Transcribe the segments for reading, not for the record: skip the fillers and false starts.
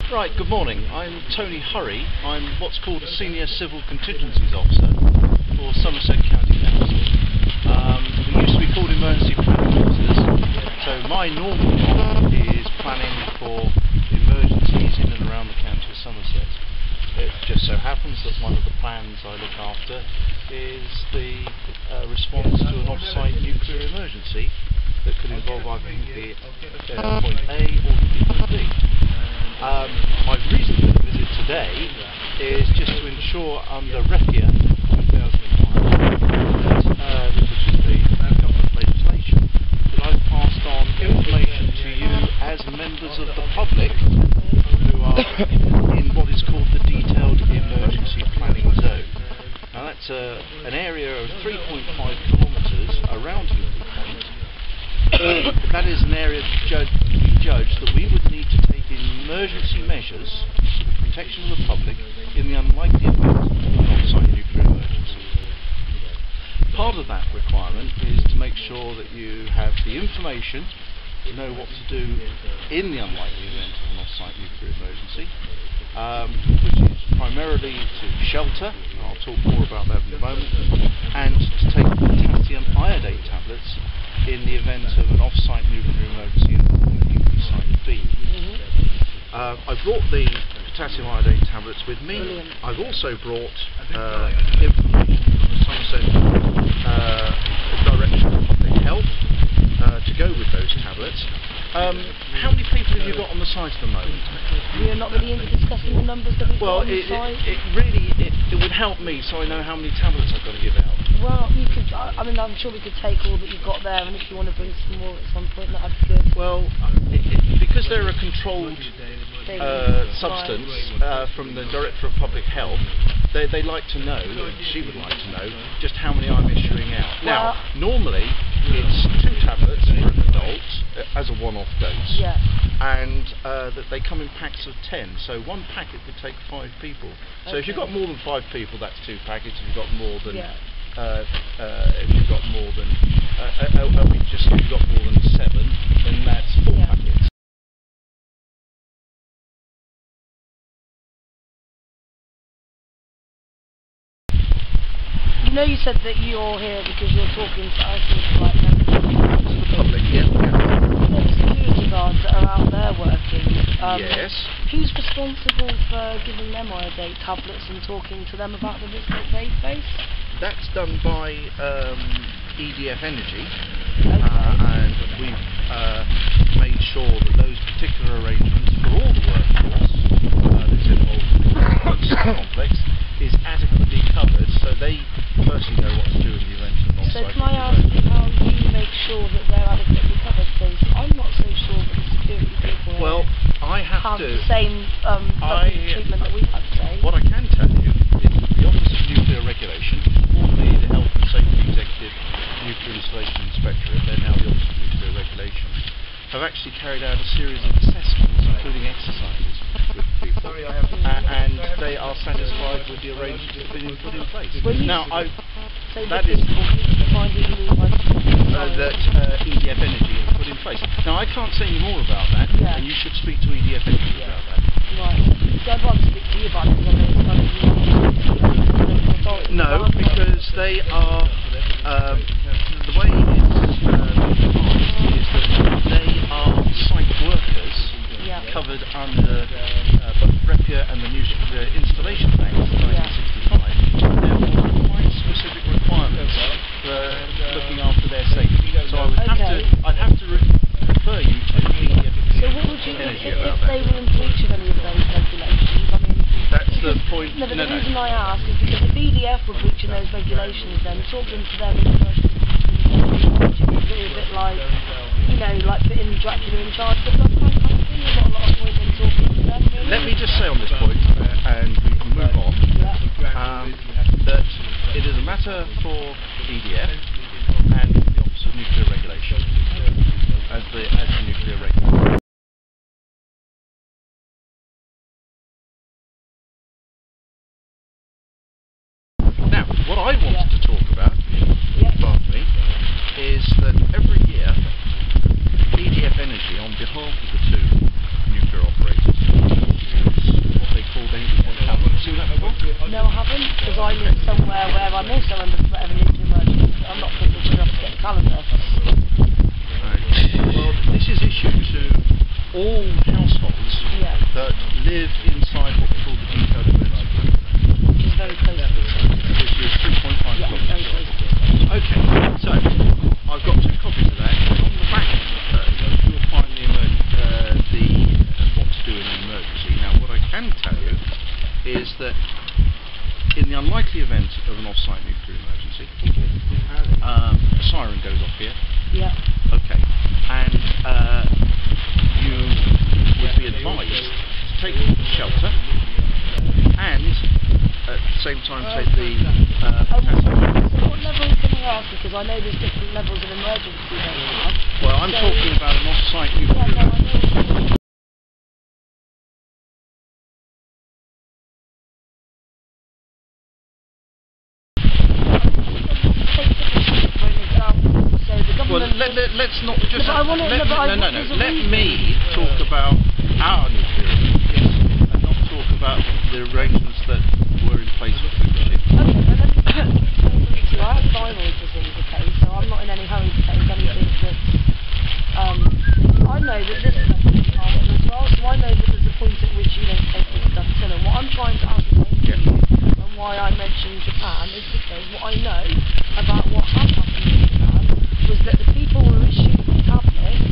Right, good morning. I'm Tony Hurry. I'm what's called a Senior Civil Contingencies Officer for Somerset County Council. We used to be called Emergency Planning Officers, so my normal job is planning for emergencies in and around the county of Somerset. It just so happens that one of the plans I look after is the response to an off-site nuclear emergency that could involve either point A or point B. My reason for the visit today is just to ensure under REFIA 2001, which is the government legislation, that I've passed on information to you as members of the public who are in what is called the Detailed Emergency Planning Zone. Now that's an area of 3.5 kilometres around Hinkley Point. That is an area judged that we would need to take emergency measures for the protection of the public in the unlikely event of an on-site nuclear emergency. Part of that requirement is to make sure that you have the information to know what to do in the unlikely event of an off-site nuclear emergency, which is primarily to shelter, and I'll talk more about that in a moment, and to take potassium iodate tablets in the event of an off-site nuclear emergency involving Hinkley Site B. I brought the potassium iodate tablets with me. Brilliant. I've also brought information from the Somerset Director of Public Health to go with those tablets. How many people have you got on the site at the moment? You're not really into discussing the numbers that we've got on the site? It would help me so I know how many tablets I've got to give out. Well, you could. I mean, I'm sure we could take all that you've got there, and if you want to bring some more at some point, that'd be good. Well, because they're a controlled substance from the Director of Public Health, they like to know, she would like to know, just how many I'm issuing out. Now, normally it's 2 tablets for an adult as a one-off dose, yeah. And that they come in packs of 10, so one packet would take 5 people. So if you've got more than 5 people, that's 2 packets. If you've got more than if you've got more than if you've got more than 7, then that's 4 packets. You know, you said that you're here because you're talking to us as like members of the public. Yeah. The security guards that are out there working. Yes. Who's responsible for giving them iodate tablets and talking to them about the risk that they face? That's done by EDF Energy, Okay. and we've made sure that those particular arrangements for all the workforce that's involved in the complex is adequately covered, so they firstly know what to do in the event of an on-site. So can I ask how you make sure that they're adequately covered? Because I'm not so sure that the security people have the same treatment that we have today. What I can tell you is that the Office of Nuclear Regulation, formerly the Health and Safety Executive Nuclear Installation Inspectorate, they're now the Office of Nuclear Regulation, have actually carried out a series of assessments, including exercises, with people, and they are satisfied with the arrangements that have been put in place. Now, that EDF Energy has put in place. Now, I can't say any more about that, and you should speak to EDF Energy about that. Right. So I'd like to speak to you about it because no, because they are the way it's defined is that they are site workers covered under REPIR and the Nuclear Installation Act of 1965. Therefore, quite specific requirements for looking after their safety. So I'd have to refer you to EDF Energy. So what would you do if they were in breach of any of those regulations? I mean, that's the point. No, but the reason I ask is because if EDF were breaching those regulations, then talking to them in the first instance would be a bit like, you know, like putting Dracula in charge. But that's kind of thing. You've got a lot of point in talking to them. Really. Let me just say on this point, and we can move on, that it is a matter for EDF and the Office of Nuclear Regulation as the nuclear regulator. Now, what I wanted to talk about, pardon me, is that every year EDF Energy, on behalf of the 2 nuclear operators, stuff. Right. Well, this is issued to all households that live inside what we call the detailed emergency plan, Which is very close to the centre. which is 3.5 Yeah, kilometres. very close to the centre. Okay, so I've got 2 copies of that. On the back, you'll find what to do in an emergency. Now, what I can tell you is that in the unlikely event of an off-site nuclear emergency, a siren goes off here. Yeah. Okay, and you would be advised to take shelter and at the same time take the potassium. So what level can I ask? Because I know there's different levels of emergency that you have. Well, I'm talking about an off-site nuclear Yeah, no, I emergency. know. Well, let's not just. No, Let me talk about our nuclear emergency and not talk about the arrangements that were in place for food ships. Okay, well, let me explain something to you. I have thyroid disease, okay, so I'm not in any hurry to take anything that's. I know that this stuff is harmful as well, so I know that there's a point at which you don't take this stuff till. And what I'm trying to ascertain to you, and why I mentioned Japan, is because what I know about what has happened in Japan was that the people were issued the tablets,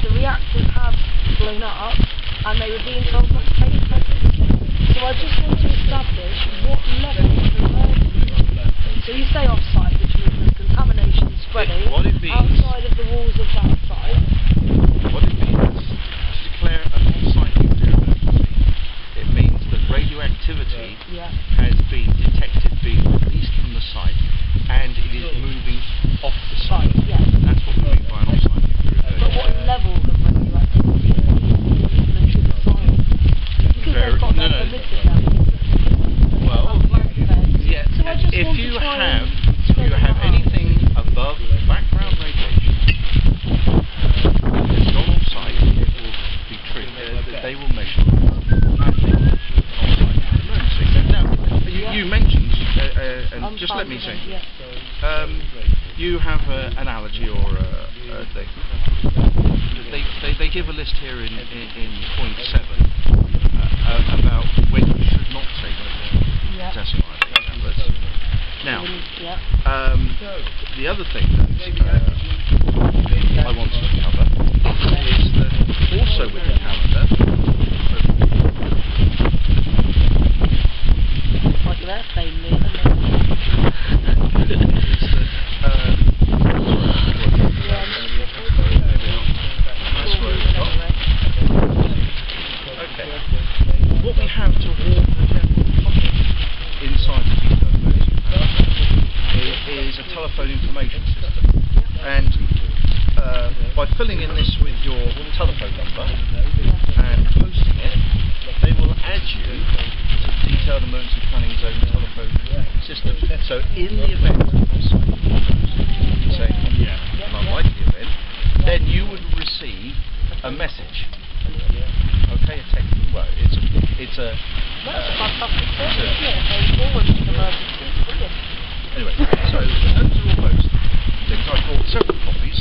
the reactors had blown up, and they were being told not to take it. So I just want to establish what level of emergency. So you say off-site, which means there's contamination spreading outside of the walls of that site. What it means to declare an off-site nuclear emergency, it means that radioactivity has been detected being released from the site and it is moving off the site. That's what we mean by an off-site nuclear emergency. But what level of radioactivity is to the site? Because they've got that permitted now. Well, yeah, so I just if want you to try have anything above background radiation, it's not off-site, it will be triggered. They will measure emergency. Now, you mentioned, and just let me say, you have an allergy or a thing. They give a list here in point 7 about when you should not take potassium iodine tablets. Now, the other thing that I wanted to cover is that also with the calendar, like an airplane, me, isn't it? What we have to warn the general public inside the detailed emergency plan is a telephone information system, and by filling in this with your telephone number and posting it, they will add you to the detailed emergency planning zone telephone system. So in the event of an unlikely event, then you would receive a message. Okay, a text. Well, it's a. That's a fantastic service, isn't it? They forward to emergency. Brilliant. Anyway, so those are all those things. I brought several copies.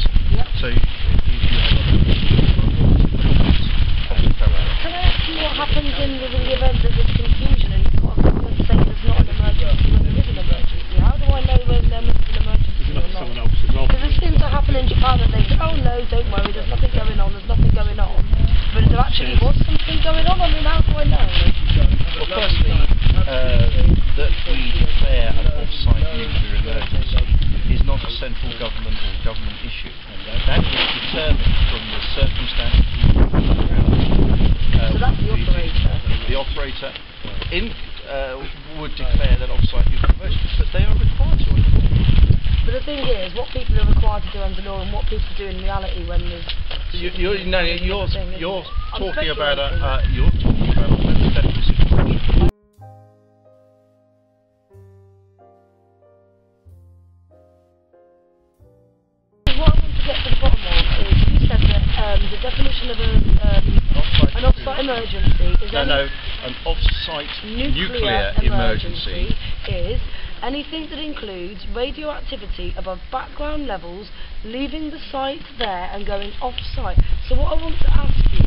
So if you can I ask you what happens in the event that there's confusion and you've got a government saying there's not an emergency when there is an emergency? How do I know when there is an emergency or not? Because it seems to happen in Japan that they say, oh no, don't worry, there's nothing going on, there's nothing going on. But if there actually was something going on, I mean, how do I know? Well, firstly, that we declare an off-site nuclear emergency is not a central government or government issue. That is determined from the circumstances. So that's the operator. The operator would declare that off-site nuclear emergency, but they are required to. But the thing is, what people are required to do under law and what people do in reality when there's... You're talking about a hypothetical situation. What I want to get to the bottom of is you said that the definition of an off-site emergency is an off-site nuclear emergency is anything that includes radioactivity above background levels, leaving the site there and going off-site. So what I want to ask you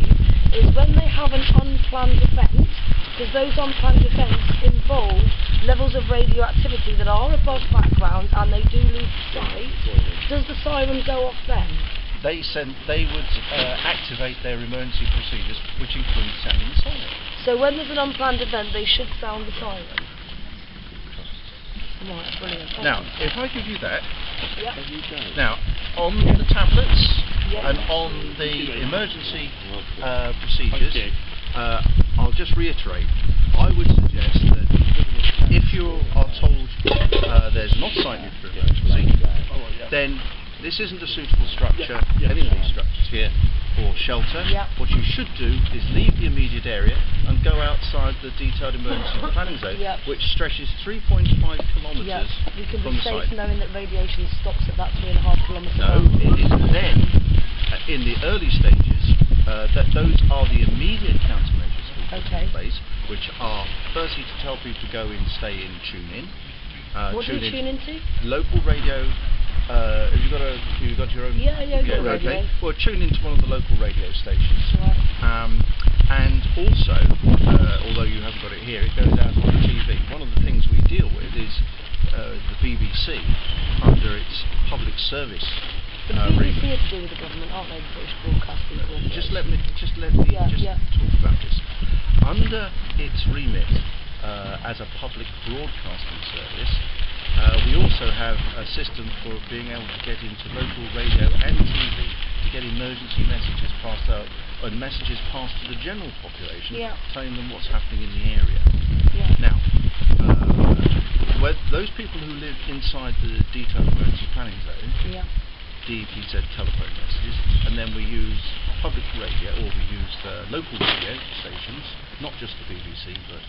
is, when they have an unplanned event, because those unplanned events involve levels of radioactivity that are above background and they do leave the site, does the siren go off then? They would activate their emergency procedures, which include sounding the siren. So when there's an unplanned event, they should sound the siren. Right, brilliant. Now, if I give you that, Yep. now on the tablets Yep. and on the emergency procedures, I'll just reiterate, I would suggest that if you are told there's an off-site nuclear emergency, then this isn't a suitable structure, any of these structures here, for shelter. Yep. What you should do is leave the immediate area and go outside the detailed emergency planning zone, Yep. which stretches 3.5 kilometres Yep. You can from be the safe site. knowing that radiation stops at that 3.5 kilometres. No, it is then, in the early stages, that those are the immediate countermeasures that we put in place, which are firstly to tell people to go in, stay in, tune in. What do you tune into? Local radio. Have you got your own? Yeah, got a okay. radio. Well, tune into one of the local radio stations. Right. And also, although you haven't got it here, it goes out on TV. One of the things we deal with is the BBC under its public service. But the BBC is to do with the government, aren't they? The British Broadcasting Corporation. Just let me talk about this. Under its remit as a public broadcasting service, we also have a system for being able to get into local radio and TV to get emergency messages passed out, and messages passed to the general population, telling them what's happening in the area. Now, those people who live inside the detailed emergency planning zone, DPEZ telephone messages, and then we use public radio, or we use local radio stations, not just the BBC but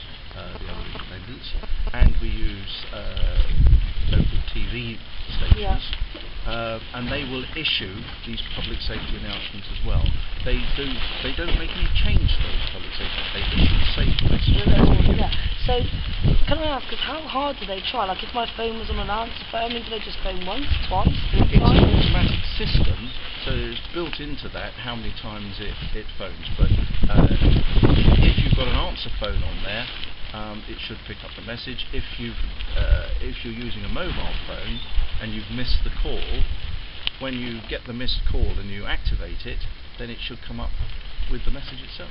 the other independents, and we use local TV stations, and they will issue these public safety announcements as well. They don't make any change to those public safety. They issue safety messages. So, can I ask, how hard do they try? Like, if my phone was on an answer phone, do they just phone once, twice, 3 times? It's an automatic system, so it's built into that how many times it phones. But if you've got an answer phone on there, it should pick up the message. If you're using a mobile phone and you've missed the call, when you get the missed call and you activate it, then it should come up with the message itself.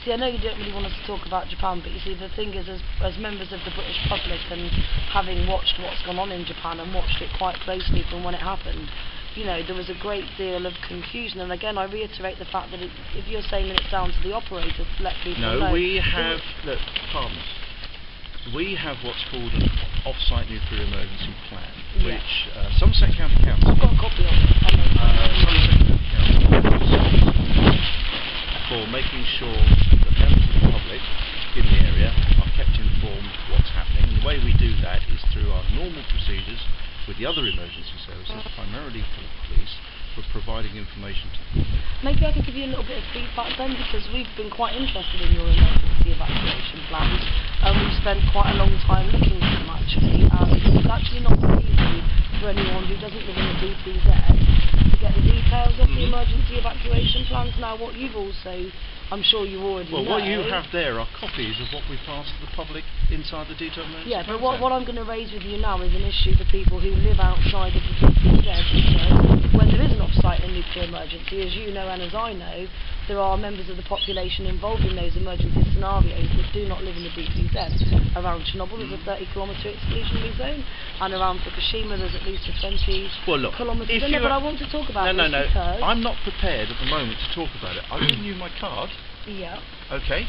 See, I know you don't really want us to talk about Japan, but you see, the thing is, as members of the British public, and having watched what's gone on in Japan and watched it quite closely from when it happened, you know, there was a great deal of confusion. And again, I reiterate the fact that if you're saying that it's down to the operator to let people know. No, we have, look, pardon, we have what's called an off-site nuclear emergency plan, which Somerset County Council, I've got a copy of it. Somerset County Council, for making sure that members of the public in the area are kept informed of what's happening. And the way we do that is through our normal procedures with the other emergency services, primarily for the police, for providing information to the public. Maybe I could give you a little bit of feedback then, because we've been quite interested in your emergency evacuation plans, and we've spent quite a long time looking at them actually, and it's actually not so easy for anyone who doesn't live in the DPEZ to get the details of the emergency evacuation plans. Now, what you've also, I'm sure you already know. Well, what you have there are copies of what we pass to the public inside the detailed emergency plan. But what I'm going to raise with you now is an issue for people who live outside of the DPEZ, because when there is an off-site and nuclear emergency, as you know and as I know, there are members of the population involved in those emergency scenarios that do not live in the DPEZ. Around Chernobyl there's a 30-kilometre exclusionary zone, and around Fukushima there's at least a 20-kilometre zone. But I want to talk about this because I'm not prepared at the moment to talk about it. I've given you my card. Okay.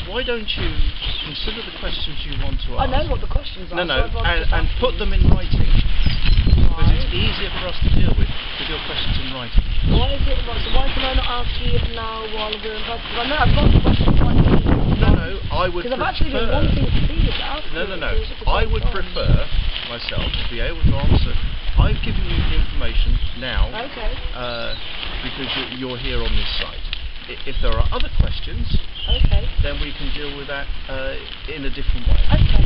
Why don't you consider the questions you want to ask? I know what the questions are. And put them in writing. Because it's easier for us to deal with your questions in writing. Why is it? So why can I not ask you now while we're in Because I know I've got the questions right now. I would prefer. Because I've actually been wanting to see this out. I would prefer myself to be able to answer. I've given you the information now. Okay. Because you're here on this site. If there are other questions, Okay. then we can deal with that in a different way. Okay.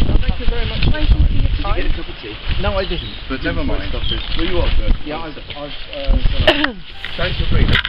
Well, thank you very much. Thank you for your Did you time. get a cup of tea? No, I didn't. But Never mind. Were you up there? Yeah, I've thanks for being here.